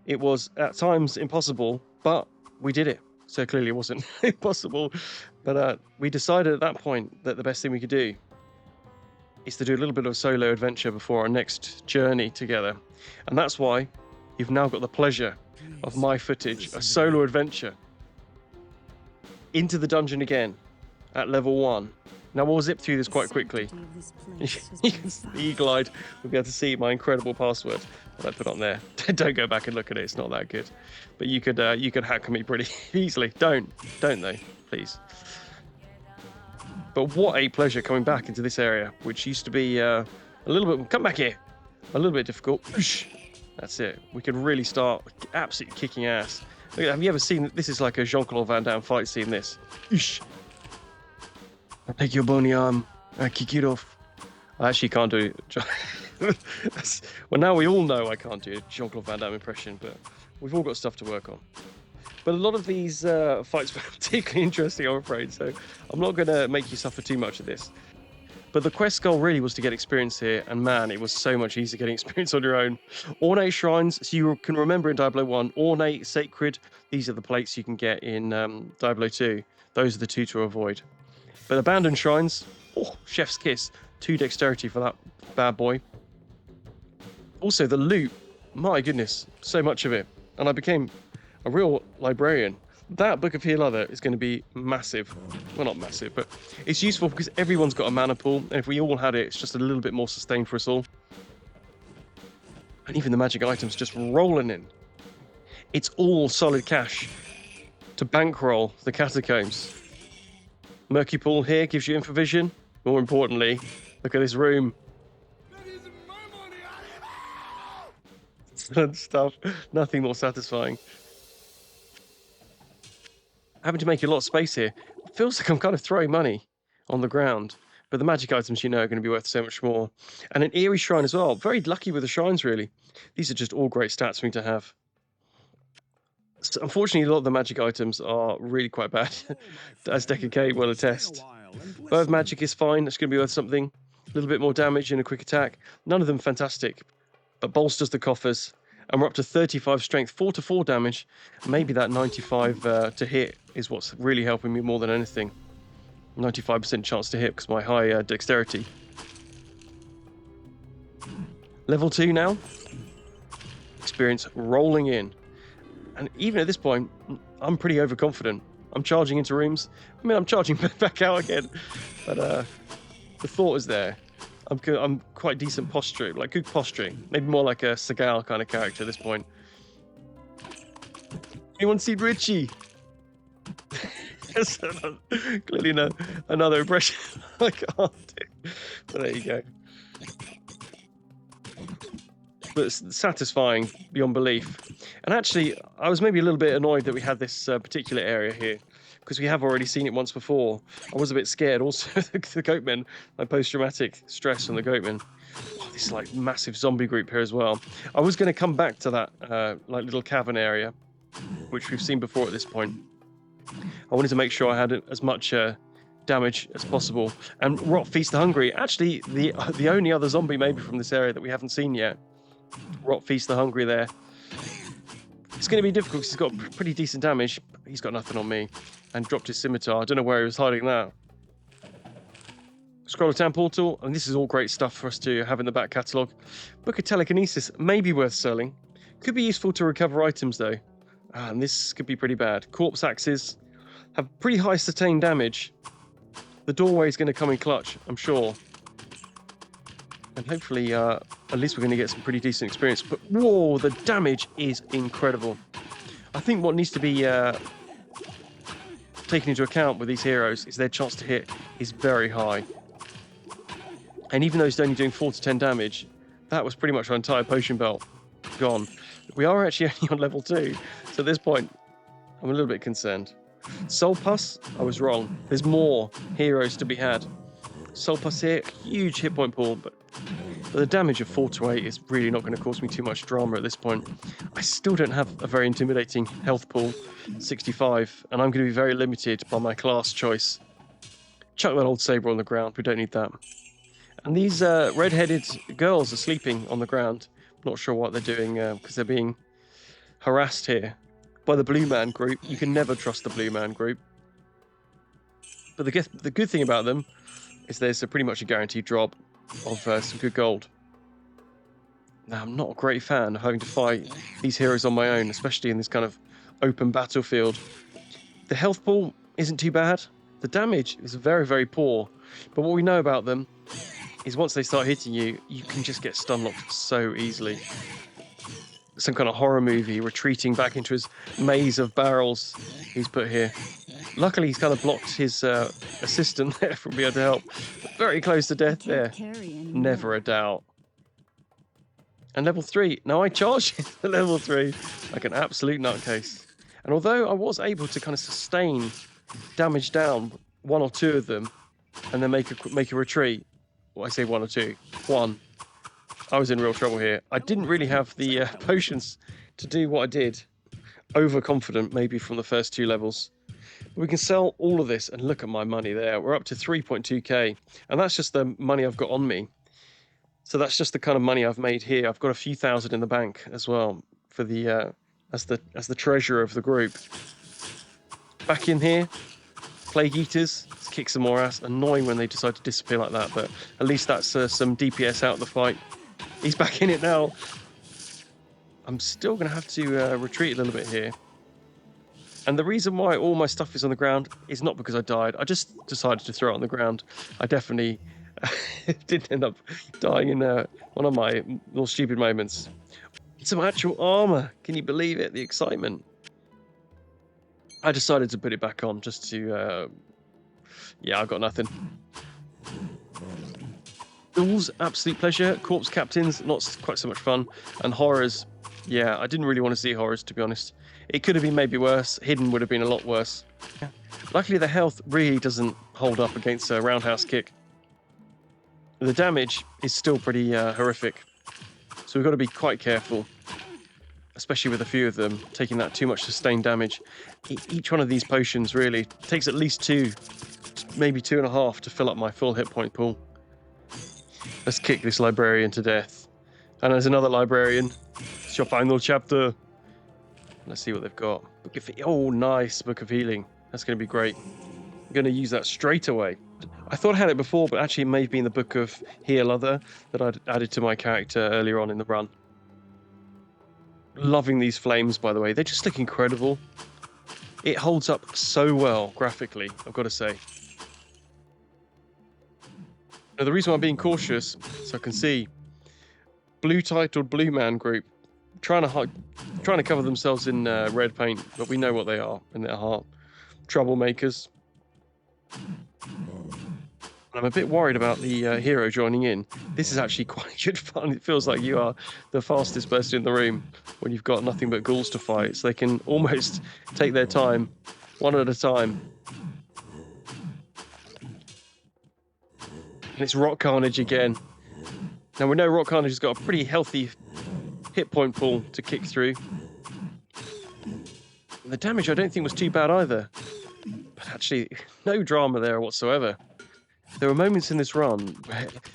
It was at times impossible, but we did it. So clearly it wasn't impossible. But we decided at that point that the best thing we could do is to do a little bit of a solo adventure before our next journey together. And that's why you've now got the pleasure of my footage, a solo adventure into the dungeon again at level 1. Now we'll zip through this quite quickly. You can see the eagle-eyed will be able to see my incredible password that I put on there. Don't go back and look at it, it's not that good. But you could hack me pretty easily. Don't though, please. But what a pleasure coming back into this area, which used to be a little bit, come back here, a little bit difficult. That's it. We could really start absolutely kicking ass. Have you ever seen, this is like a Jean-Claude Van Damme fight scene, this. I take your bony arm, I kick it off. I actually can't do well, now we all know I can't do a Jean-Claude Van Damme impression, but we've all got stuff to work on. But a lot of these fights were particularly interesting, I'm afraid, so I'm not going to make you suffer too much of this. But the quest goal really was to get experience here, and man, it was so much easier getting experience on your own. Ornate shrines, so you can remember in Diablo 1, ornate, sacred, these are the plates you can get in Diablo 2. Those are the 2 to avoid. But abandoned shrines, oh, chef's kiss, 2 dexterity for that bad boy. Also the loot, my goodness, so much of it. And I became a real librarian. That Book of Heal Other is going to be massive. Well, not massive, but it's useful because everyone's got a mana pool, and if we all had it, it's just a little bit more sustained for us all. And even the magic items just rolling in. It's all solid cash to bankroll the catacombs. Murky Pool here gives you infovision. More importantly, look at this room. And stuff. Nothing more satisfying. Having to make a lot of space here. It feels like I'm kind of throwing money on the ground. But the magic items, you know, are going to be worth so much more. And an eerie shrine as well. Very lucky with the shrines, really. These are just all great stats for me to have. So unfortunately, a lot of the magic items are really quite bad, as Decade will attest. Bow of Magic is fine, that's going to be worth something. A little bit more damage and a quick attack. None of them fantastic, but bolsters the coffers. And we're up to 35 strength, 4 to 4 damage. Maybe that 95 to hit is what's really helping me more than anything. 95% chance to hit because my high dexterity. Level 2 now. Experience rolling in. And even at this point, I'm pretty overconfident. I'm charging into rooms. I mean, I'm charging back out again. But the thought is there. I'm quite decent posturing, like good posturing. Maybe more like a Seagal kind of character at this point. Anyone seen Richie? Clearly no, another impression I can't do. But there you go. But it's satisfying beyond belief. And actually, I was maybe a little bit annoyed that we had this particular area here, because we have already seen it once before. I was a bit scared. Also, the goatmen, my post-traumatic stress from the goatmen. Oh, this like massive zombie group here as well. I was going to come back to that like little cavern area, which we've seen before at this point. I wanted to make sure I had as much damage as possible. And Rot Feast the Hungry, actually the only other zombie maybe from this area that we haven't seen yet. Rot Feast the Hungry there. It's going to be difficult because he's got pretty decent damage. He's got nothing on me. And dropped his scimitar. I don't know where he was hiding now. Scroll of Town Portal. And this is all great stuff for us to have in the back catalogue. Book of Telekinesis may be worth selling. Could be useful to recover items though. And this could be pretty bad. Corpse Axes have pretty high sustained damage. The doorway is going to come in clutch, I'm sure. And hopefully, at least we're going to get some pretty decent experience. But whoa, the damage is incredible. I think what needs to be taken into account with these heroes is their chance to hit is very high. And even though he's only doing 4 to 10 damage, that was pretty much our entire potion belt gone. We are actually only on level 2, so at this point, I'm a little bit concerned. Soul Pus, I was wrong. There's more heroes to be had. Soul Pus here, huge hit point pool, but the damage of 4 to 8 is really not going to cause me too much drama at this point. I still don't have a very intimidating health pool, 65, and I'm going to be very limited by my class choice. Chuck that old saber on the ground, we don't need that. And these red-headed girls are sleeping on the ground. Not sure what they're doing because they're being harassed here by the Blue Man group. You can never trust the Blue Man group. But the good thing about them is there's pretty much a guaranteed drop of some good gold. Now, I'm not a great fan of having to fight these heroes on my own, especially in this kind of open battlefield. The health pool isn't too bad. The damage is very, very poor. But what we know about them is once they start hitting you, you can just get stun locked so easily. Some kind of horror movie, retreating back into his maze of barrels he's put here. Luckily, he's kind of blocked his assistant there from being able to help. Very close to death there. Never a doubt. And level 3. Now I charge at level 3 like an absolute nutcase. And although I was able to kind of sustain damage down 1 or 2 of them and then make a retreat, well, I say 1 or 2. 1. I was in real trouble here. I didn't really have the potions to do what I did. Overconfident, maybe from the first 2 levels. We can sell all of this, and look at my money there. We're up to 3.2k, and that's just the money I've got on me. So that's just the kind of money I've made here. I've got a few thousand in the bank as well for the as the treasurer of the group. Back in here, Plague Eaters. Let's kick some more ass. Annoying when they decide to disappear like that, but at least that's some DPS out of the fight. He's back in it now. I'm still going to have to retreat a little bit here. And the reason why all my stuff is on the ground is not because I died. I just decided to throw it on the ground. I definitely didn't end up dying in one of my more stupid moments. Some actual armor. Can you believe it? The excitement. I decided to put it back on just to... yeah, I got nothing. Duels, absolute pleasure. Corpse captains, not quite so much fun. And horrors, yeah, I didn't really want to see horrors, to be honest. It could have been maybe worse. Hidden would have been a lot worse. Luckily, the health really doesn't hold up against a roundhouse kick. The damage is still pretty horrific. So we've got to be quite careful, especially with a few of them taking that too much sustained damage. Each one of these potions really takes at least 2, maybe 2.5 to fill up my full hit point pool. Let's kick this librarian to death. And there's another librarian. It's your final chapter. Let's see what they've got. Book of oh, nice. Book of Healing. That's going to be great. I'm going to use that straight away. I thought I had it before, but actually it may have been the Book of Heal Other that I'd added to my character earlier on in the run. Loving these flames, by the way. They just look incredible. It holds up so well graphically, I've got to say. Now, the reason why I'm being cautious, so I can see, blue titled Blue Man group, trying to cover themselves in red paint, but we know what they are in their heart. Troublemakers. I'm a bit worried about the hero joining in. This is actually quite good fun. It feels like you are the fastest person in the room when you've got nothing but ghouls to fight, so they can almost take their time, one at a time. And it's Rock Carnage again. Now we know Rock Carnage has got a pretty healthy hit point pool to kick through. The damage I don't think was too bad either. But actually, no drama there whatsoever. There were moments in this run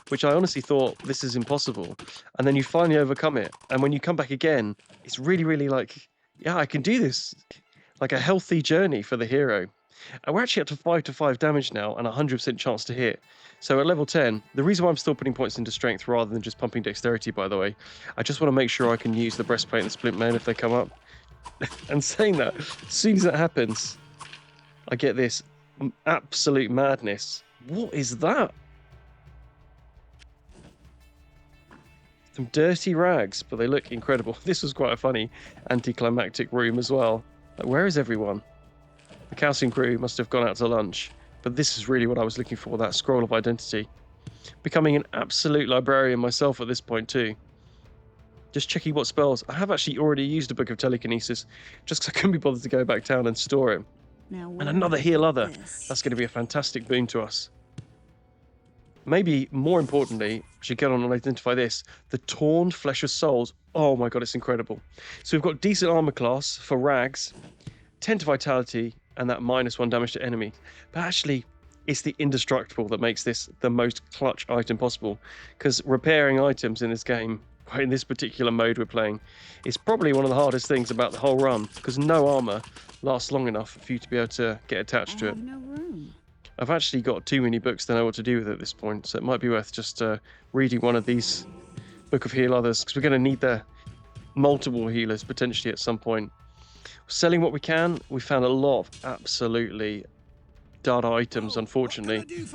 which I honestly thought this is impossible. And then you finally overcome it. And when you come back again, it's really, really like, yeah, I can do this. Like a healthy journey for the hero. And we're actually up to 5/5 damage now and a 100% chance to hit. So at level 10, the reason why I'm still putting points into strength rather than just pumping dexterity, by the way, I just want to make sure I can use the breastplate and the splint mail if they come up. And saying that, as soon as that happens, I get this absolute madness. What is that? Some dirty rags, but they look incredible. This was quite a funny anticlimactic room as well. Like, where is everyone? The Calcium crew must have gone out to lunch. But this is really what I was looking for, that scroll of identity. Becoming an absolute librarian myself at this point too. Just checking what spells. I have actually already used a Book of Telekinesis, just because I couldn't be bothered to go back down and store it. And another Heal Other. That's going to be a fantastic boon to us. Maybe more importantly, I should get on and identify this. The Torn Flesh of Souls. Oh my god, it's incredible. So we've got decent armor class for rags, 10 to vitality, and that -1 damage to enemy. But actually, it's the indestructible that makes this the most clutch item possible. Because repairing items in this game, in this particular mode we're playing, is probably one of the hardest things about the whole run. Because no armor lasts long enough for you to be able to get attached to it. No room. I've actually got too many books to know what to do with it at this point. So it might be worth just reading one of these Book of Heal Others. Because we're going to need the multiple healers potentially at some point. Selling what we can. We found a lot of absolutely dud items, unfortunately.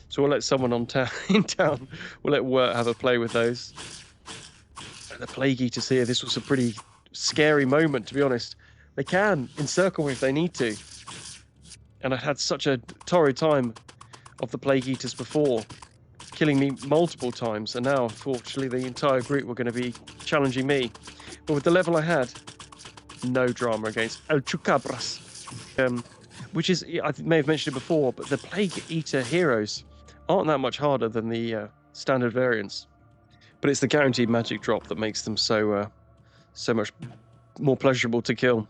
So we'll let someone in town, we'll let Wirt have a play with those. And the Plague Eaters here, this was a pretty scary moment, to be honest. They can encircle me if they need to. And I had such a torrid time of the Plague Eaters before, killing me multiple times. And now, unfortunately, the entire group were going to be challenging me. But with the level I had, no drama against El Chupacabras. Which is, I may have mentioned it before, but the Plague Eater heroes aren't that much harder than the standard variants. But it's the guaranteed magic drop that makes them so much more pleasurable to kill.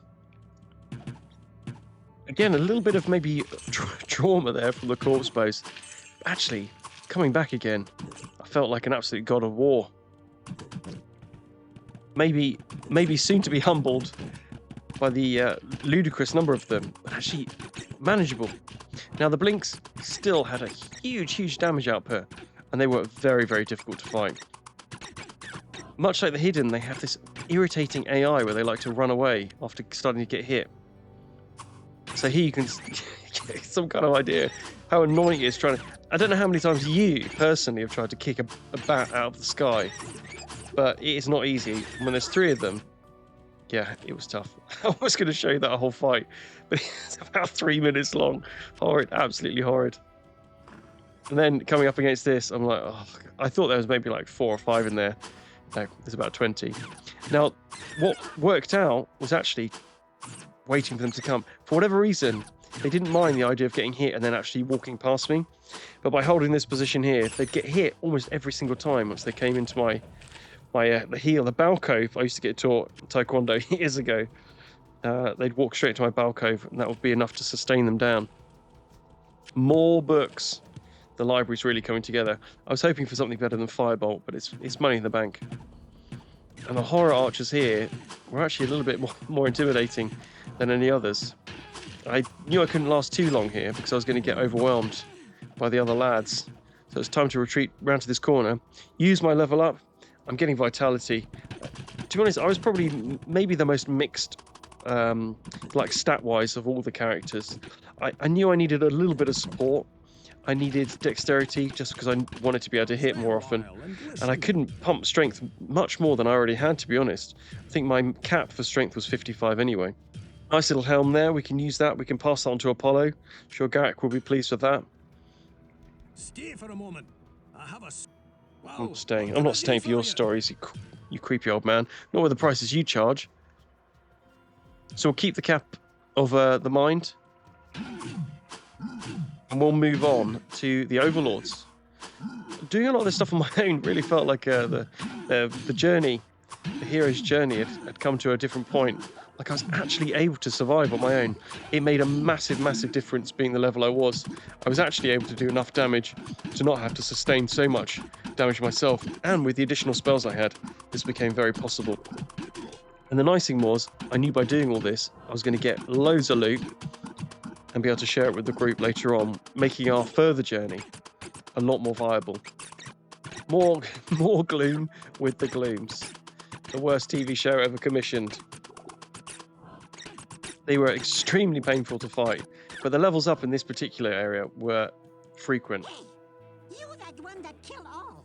Again, a little bit of maybe trauma there from the corpse bows. Actually, coming back again, I felt like an absolute god of war. Maybe soon to be humbled by the ludicrous number of them, but actually manageable. Now, the Blinks still had a huge damage output, and they were very, very difficult to fight. Much like the Hidden, they have this irritating AI where they like to run away after starting to get hit. So here you can get some kind of idea how annoying it is trying to... I don't know how many times you, personally, have tried to kick a bat out of the sky, but it is not easy. When there's 3 of them, yeah, it was tough. I was going to show you that whole fight, but it's about 3 minutes long. Horrid, absolutely horrid. And then coming up against this, I'm like, oh, I thought there was maybe like 4 or 5 in there. No, there's about 20. Now, what worked out was actually waiting for them to come. For whatever reason, they didn't mind the idea of getting hit and then actually walking past me. But by holding this position here, they'd get hit almost every single time once they came into my the heel, the bow cove. I used to get taught Taekwondo years ago. They'd walk straight to my bow cove, and that would be enough to sustain them down. More books. The library's really coming together. I was hoping for something better than Firebolt, but it's money in the bank. And the horror archers here were actually a little bit more intimidating than any others. I knew I couldn't last too long here because I was going to get overwhelmed by the other lads. So it's time to retreat round to this corner. Use my level up. I'm getting vitality. To be honest, I was probably maybe the most mixed, like stat-wise, of all the characters. I knew I needed a little bit of support. I needed dexterity just because I wanted to be able to hit more often. And I couldn't pump strength much more than I already had, to be honest. I think my cap for strength was 55 anyway. Nice little helm there. We can use that. We can pass that on to Apollo. I'm sure Garrick will be pleased with that. Stay for a moment. I have a... Wow. I'm not staying. I'm not staying for your stories, you creepy old man. Not with the prices you charge. So we'll keep the cap of the mind. And we'll move on to the Overlords. Doing a lot of this stuff on my own really felt like the journey, the hero's journey had come to a different point. Like I was actually able to survive on my own. It made a massive difference being the level I was. I was actually able to do enough damage to not have to sustain so much damage myself. And with the additional spells I had, this became very possible. And the nice thing was, I knew by doing all this, I was going to get loads of loot and be able to share it with the group later on, making our further journey a lot more viable. More gloom with the glooms. The worst TV show ever commissioned. They were extremely painful to fight, but the levels up in this particular area were frequent. Hey, you that one that killed all.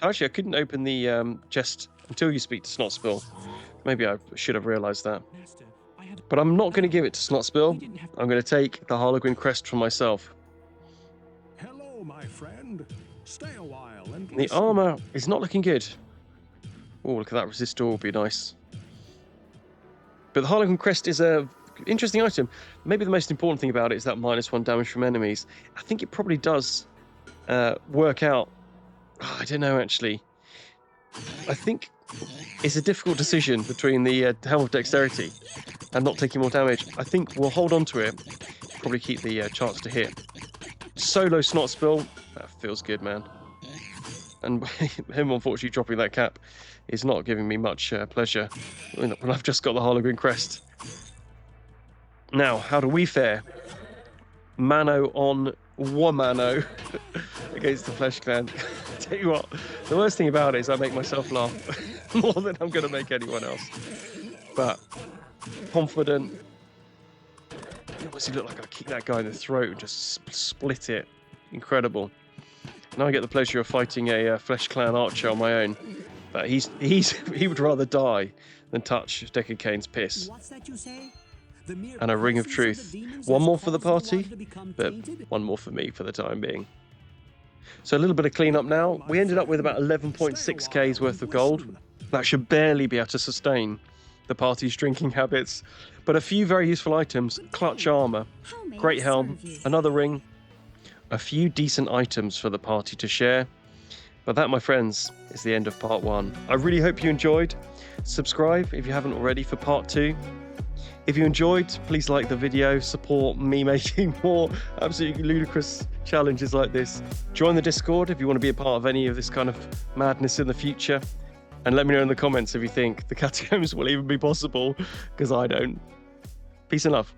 Actually, I couldn't open the chest until you speak to Snot Spill. Maybe I should have realised that. But I'm not going to give it to Snot Spill. I'm going to take the Harlequin Crest for myself. Hello, my friend. Stay a while and The armour is not looking good. Oh, look at that resistor, will be nice. But the Harlequin Crest is a interesting item. Maybe the most important thing about it is that -1 damage from enemies. I think it probably does work out. Oh, I don't know, actually. I think it's a difficult decision between the Helm of Dexterity and not taking more damage. I think we'll hold on to it. Probably keep the chance to hit. Solo Snot Spill. That feels good, man. And him, unfortunately, dropping that cap is not giving me much pleasure when I've just got the Harlequin Crest. Now, how do we fare? Mano on Womano against the Flesh Clan. Tell you what, the worst thing about it is I make myself laugh more than I'm going to make anyone else. But confident. does he look like I kicked that guy in the throat and just split it? Incredible. Now I get the pleasure of fighting a Flesh Clan archer on my own. But he would rather die than touch Deckard Cain's piss. What's that you say? And a ring of truth. One more for the party, but one more for me for the time being. So a little bit of cleanup now. We ended up with about 11.6k's worth of gold. That should barely be able to sustain the party's drinking habits. But a few very useful items: clutch armor, great helm, another ring, a few decent items for the party to share. But that, my friends, is the end of part 1. I really hope you enjoyed. Subscribe if you haven't already for part 2. If you enjoyed, please like the video, support me making more absolutely ludicrous challenges like this. Join the Discord if you want to be a part of any of this kind of madness in the future. And let me know in the comments if you think the Catacombs will even be possible, because I don't. Peace and love.